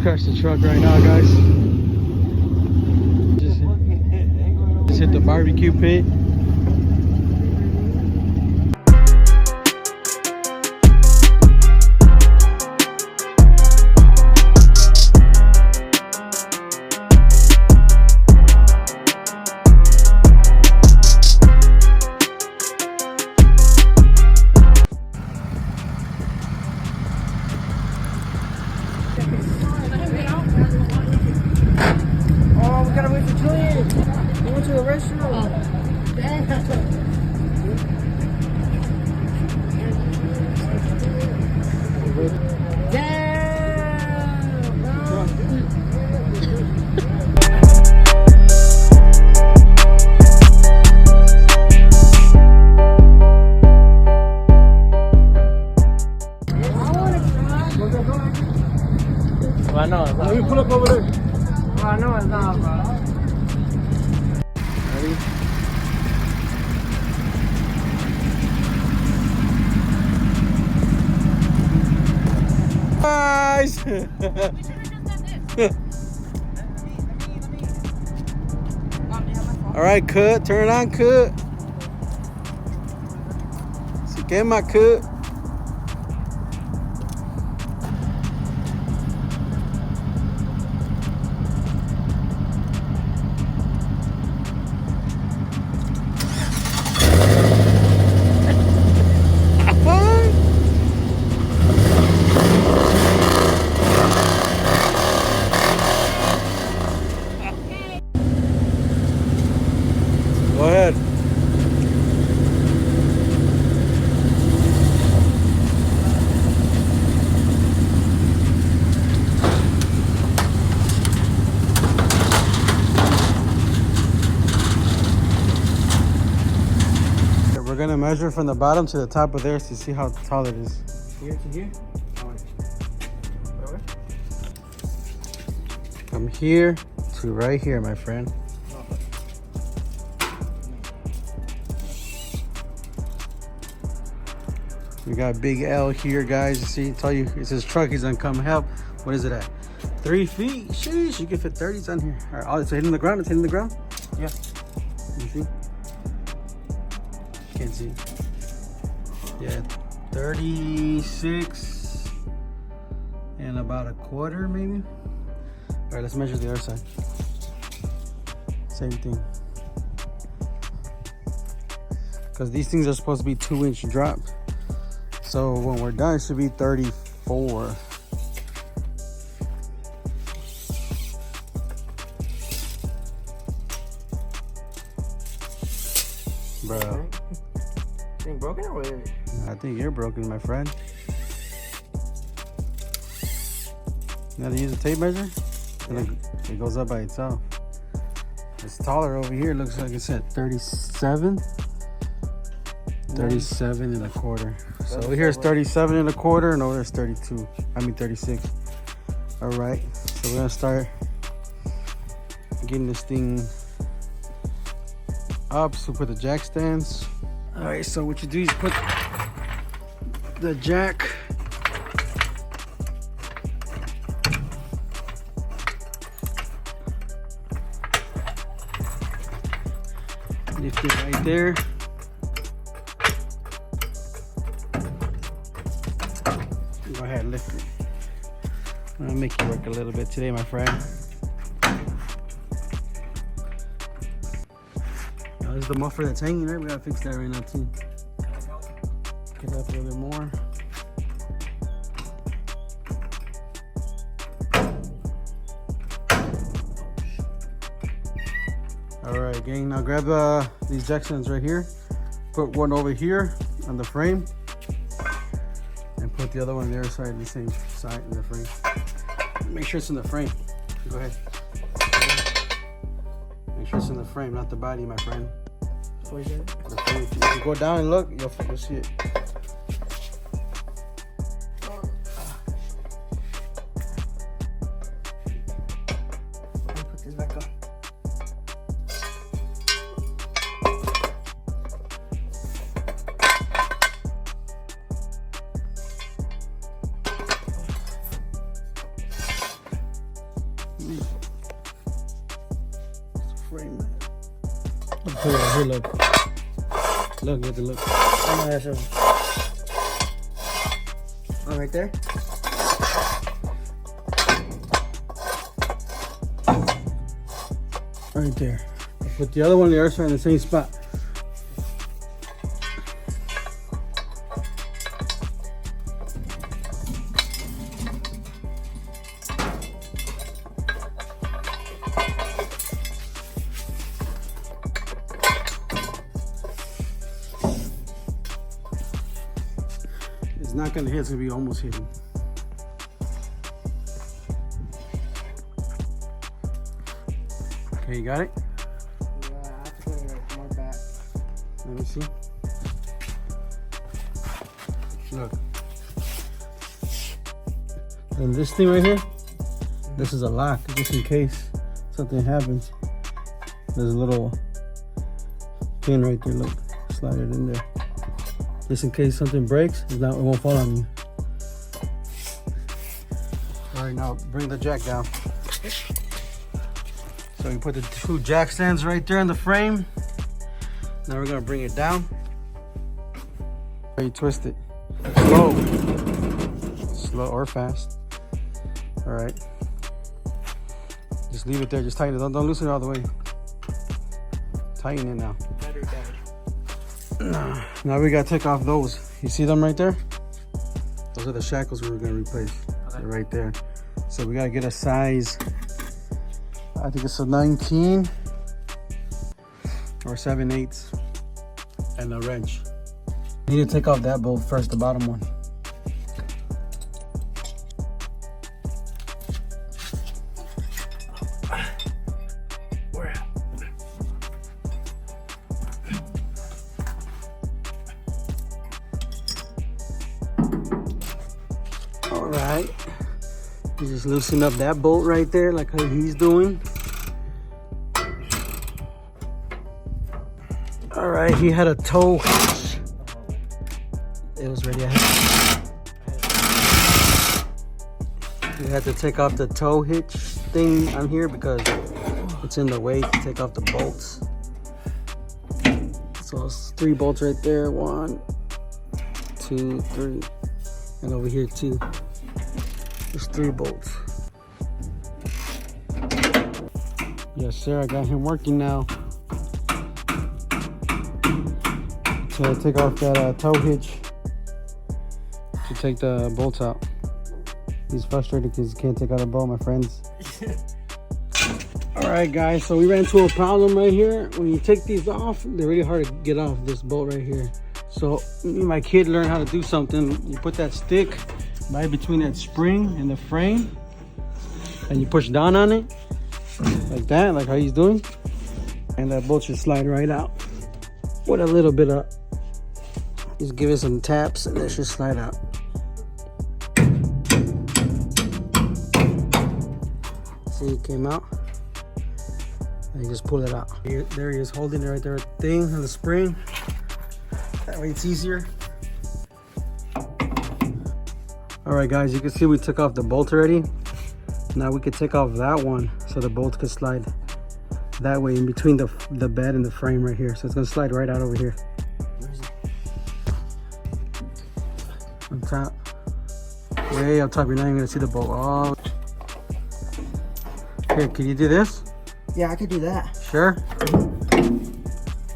crashed the truck right now, guys. Just hit the barbecue pit. Oh, we gotta wait for Julian. We went to the restaurant. Damn, bro. I know. Let me pull up over there. Oh, I know it's not, bro. Ready? Guys! Alright, cut. Turn it on, cut. Se quema, cut. Go ahead. We're gonna measure from the bottom to the top of there to see how tall it is. Here to here? From here to right here, my friend. We got big L here, guys. You see, tell you, it says truck. He's gonna come help. What is it at? 3 feet. Sheesh, you can fit 30s on here. All right, oh, it's hitting the ground. It's hitting the ground. Yeah. You see? Can't see. Yeah, 36 and about a quarter, maybe. All right, let's measure the other side. Same thing. Because these things are supposed to be 2-inch drop. So when we're done, it should be 34. Bro. Ain't broken or what? I think you're broken, my friend. You know how to use a tape measure? And it goes up by itself. It's taller over here. It looks like it's at 37. 37 and a quarter. So over here is 37 and a quarter, and over there is 32. I mean 36. All right. So we're gonna start getting this thing up. So put the jack stands. All right. So what you do is put the jack lift it right there. Go ahead, lift it. I'm gonna make you work a little bit today, my friend. Now, this is the muffler that's hanging, right? We gotta fix that right now, too. Get it up a little bit more. All right, gang. Now grab these jack stands right here. Put one over here on the frame. Put the other one on the other side, the same side in the frame. Make sure it's in the frame. Go ahead. Make sure it's in the frame, not the body, my friend. What is it? The frame. If you go down and look, you'll see it. Let me put this back up. frame. I'll put it right here, look. Look, get the look. I know that's a... Oh, right there? Right there. I'll put the other one on the other side in the same spot. It's not gonna hit, it's gonna be almost hitting. Okay, you got it? Yeah, I have to put it like more back. Let me see. Look. And this thing right here, this is a lock, just in case something happens. There's a little pin right there, look. Slide it in there. Just in case something breaks, it won't fall on you. Alright, now bring the jack down. So we put the 2 jack stands right there in the frame. Now we're gonna bring it down. You twist it. Slow. Slow or fast. Alright. Just leave it there, just tighten it. Don't loosen it all the way. Tighten it now. Now we gotta take off those. You see them right there? Those are the shackles we were gonna replace. Okay. They're right there. So we gotta get a size, I think it's a 19 or 7/8 and a wrench. You need to take off that bolt first, the bottom one. All right, you just loosen up that bolt right there like how he's doing. All right, he had a toe hitch. It was ready. You had to take off the toe hitch thing on here because it's in the way to take off the bolts. So it's 3 bolts right there. 1, 2, 3. And over here too. There's 3 bolts. Yes, sir. I got him working now. So I take off that toe hitch to take the bolts out. He's frustrated because he can't take out a bolt, my friends. All right, guys. So we ran into a problem right here. When you take these off, they're really hard to get off this bolt right here. So me and my kid learned how to do something. You put that stick right between that spring and the frame, and you push down on it like that, like how he's doing, and that bolt should slide right out with a little bit of, just give it some taps and it should slide out. See, it came out. And you just pull it out. There he is holding it right there, thing on the spring. That way it's easier. All right, guys, you can see we took off the bolt already. Now we could take off that one so the bolt could slide that way in between the bed and the frame right here. So it's gonna slide right out over here. On top. Way up top, you're not even gonna see the bolt. Oh. Here, can you do this? Yeah, I could do that. Sure?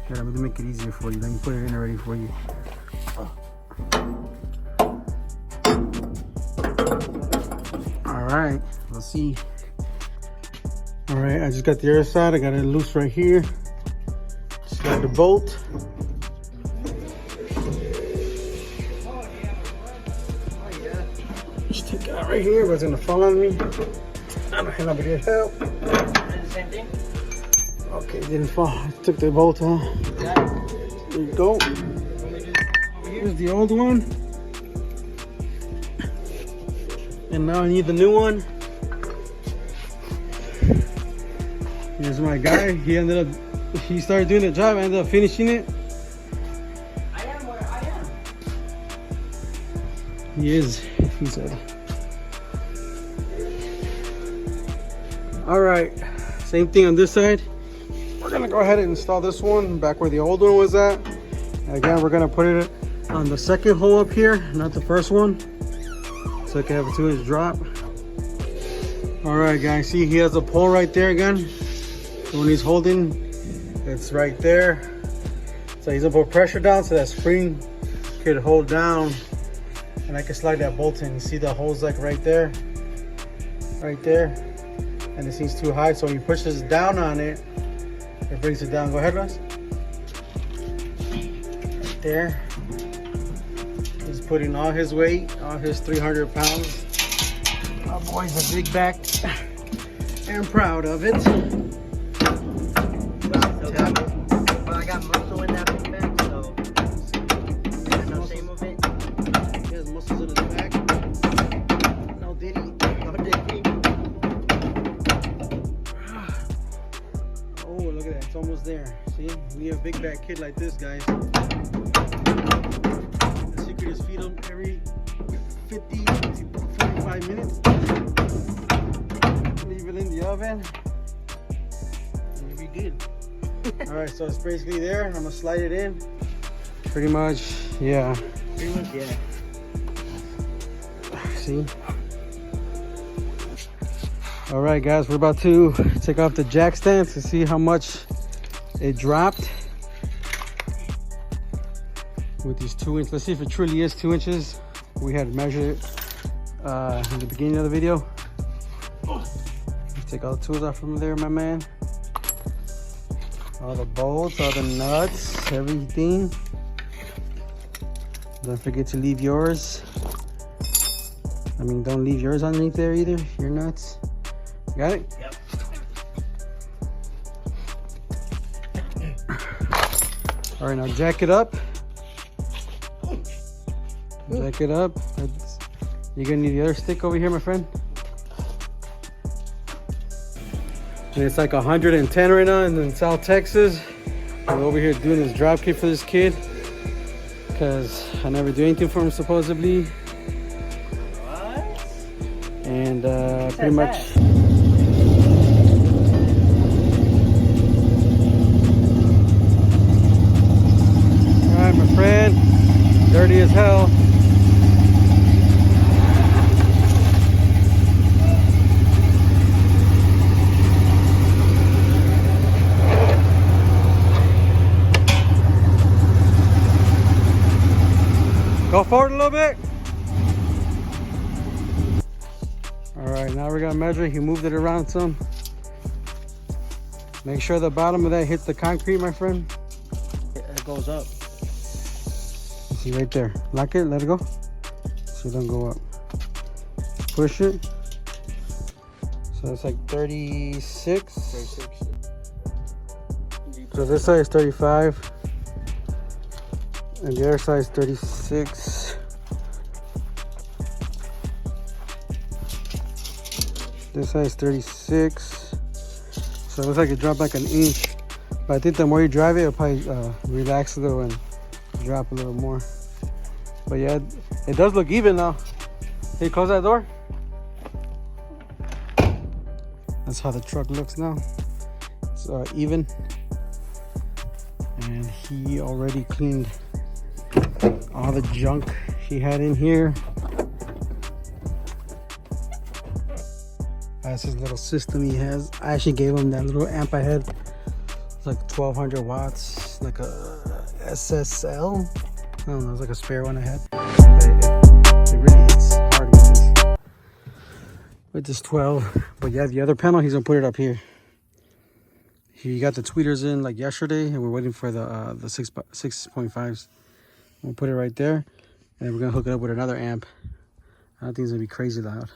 Here, I'm gonna make it easier for you. Let me put it in already for you. All right, let's see. All right, I just got the other side. I got it loose right here. Slide the bolt. Just take it out right here, but it's gonna fall on me. I don't have nobody to help. Same thing? Okay, it didn't fall. I took the bolt off. There you go. Here's the old one. And now I need the new one. Here's my guy. He started doing the job. I ended up finishing it. I am where I am. He is, he said. All right, same thing on this side. we're gonna go ahead and install this one back where the old one was at. And again, we're gonna put it on the second hole up here, not the first one, so it can have a 2-inch drop. All right, guys, see he has a pole right there again. So when he's holding, it's right there. So he's gonna put pressure down so that spring could hold down, and I can slide that bolt in. You see the holes like right there, and it seems too high. So when he pushes down on it, it brings it down. Go ahead, Russ. Right there. He's putting all his weight, all his 300 pounds. Our boy's a big back and proud of it. Well, I got muscle in that big back, so there's no shame of it. He has muscles in his back. No diddy. No digging. Oh, look at that. It's almost there. See? We have a big back kid like this, guys. The secret is feed him every 50 to 45 minutes. Leave it in the oven. And you'll be good. Alright, so it's basically there. I'm gonna slide it in. Pretty much, yeah. Pretty much, yeah. See? Alright, guys, we're about to take off the jack stands to see how much it dropped with these 2-inch. Let's see if it truly is 2 inches. We had measured it in the beginning of the video. Take all the tools off from there, my man. All the bolts, all the nuts, everything. Don't forget to leave yours. I mean, don't leave yours underneath there either. Your nuts. Got it? Yep. All right, now jack it up. Jack it up. You're gonna need the other stick over here, my friend. And it's like 110 right now in South Texas. We're over here doing this drop kit for this kid because I never do anything for him supposedly. What? And pretty much. All right, my friend. Dirty as hell. Go forward a little bit. All right, now we're gonna measure. He moved it around some. Make sure the bottom of that hits the concrete, my friend. It goes up. See right there. Lock it, let it go. So it don't go up. Push it. So it's like 36. 36. So this side is 35. And the other side is 36. This side is 36. So it looks like it dropped like an inch. But I think the more you drive it, it'll probably relax a little and drop a little more. But yeah, it does look even now. Hey, close that door. That's how the truck looks now. It's even. And he already cleaned all the junk he had in here. That's his little system he has. I actually gave him that little amp I had. It's like 1200 watts, like a SSL. I don't know, it's like a spare one I had. But it really hits hard with this 12. But yeah, the other panel, he's gonna put it up here. He got the tweeters in like yesterday, and we're waiting for the 6.5s. We'll put it right there, and we're gonna hook it up with another amp. I don't think it's gonna be crazy loud.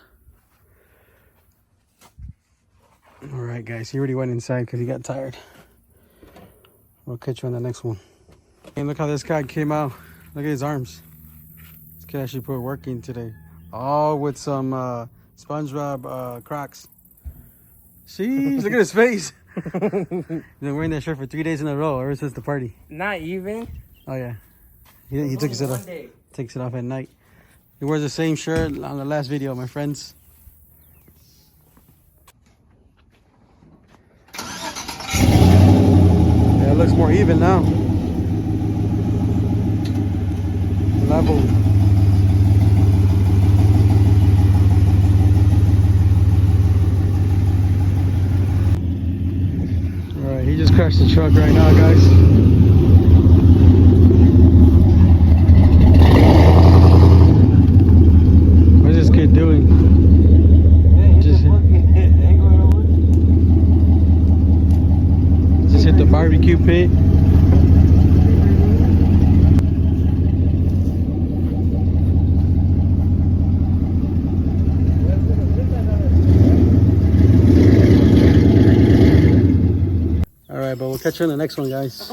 All right, guys, he already went inside because he got tired. We'll catch you on the next one. And look how this guy came out. Look at his arms. This kid actually put work in today. All with some SpongeBob Crocs. Jeez, look at his face. Been wearing that shirt for 3 days in a row ever since the party. Not even. Oh yeah, he took it off. Takes it off at night. He wears the same shirt on the last video, my friends. looks more even now. Level. All right, he just crashed the truck right now, guys. What's this kid doing? Just hit the barbecue pit. All right, but we'll catch you on the next one, guys.